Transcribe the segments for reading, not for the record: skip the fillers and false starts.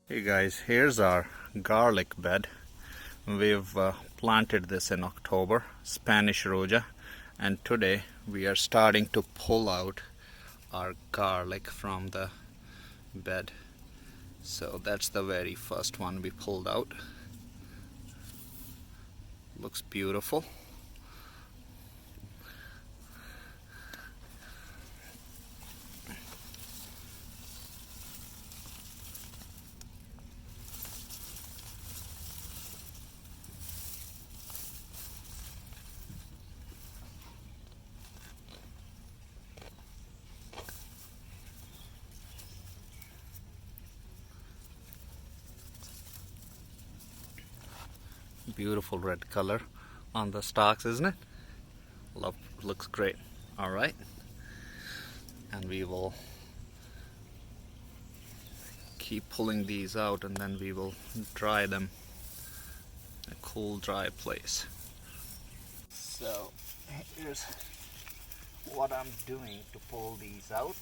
Hey guys, here's our garlic bed. We've planted this in October, Spanish Roja, and today we are starting to pull out our garlic from the bed. So that's the very first one we pulled out. Looks beautiful. Beautiful red color on the stalks, isn't it? Looks great. All right, and we will keep pulling these out, and then we will dry them in a cool, dry place. So here's what I'm doing to pull these out.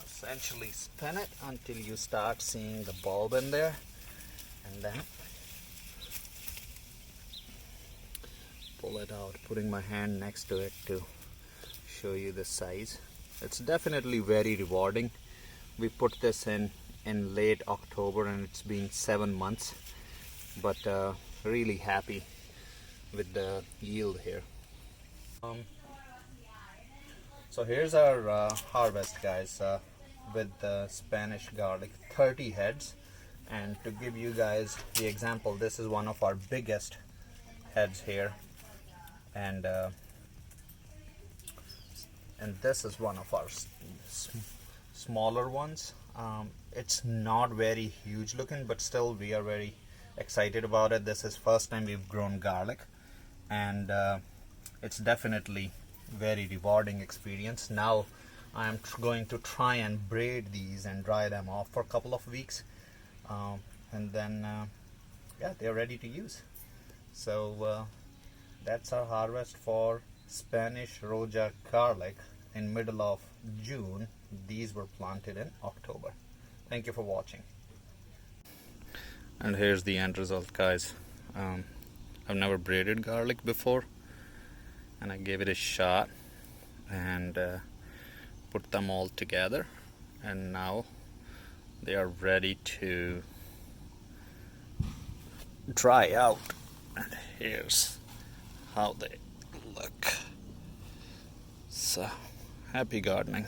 Essentially spin it until you start seeing the bulb in there, and then pull it out, putting my hand next to it to show you the size. It's definitely very rewarding. We put this in late October and it's been 7 months, but really happy with the yield here. So here's our harvest, guys, with the Spanish garlic, 30 heads. And to give you guys the example, this is one of our biggest heads here, and this is one of our smaller ones. It's not very huge looking, but still we are very excited about it. This is first time we've grown garlic, and it's definitely very rewarding experience. Now I am going to try and braid these and dry them off for a couple of weeks, and then yeah, they're ready to use. So that's our harvest for Spanish Roja garlic in middle of June. These were planted in October. Thank you for watching. And here's the end result, guys. I've never braided garlic before, and I gave it a shot and put them all together, and now they are ready to dry out. And here's how they look. So happy gardening.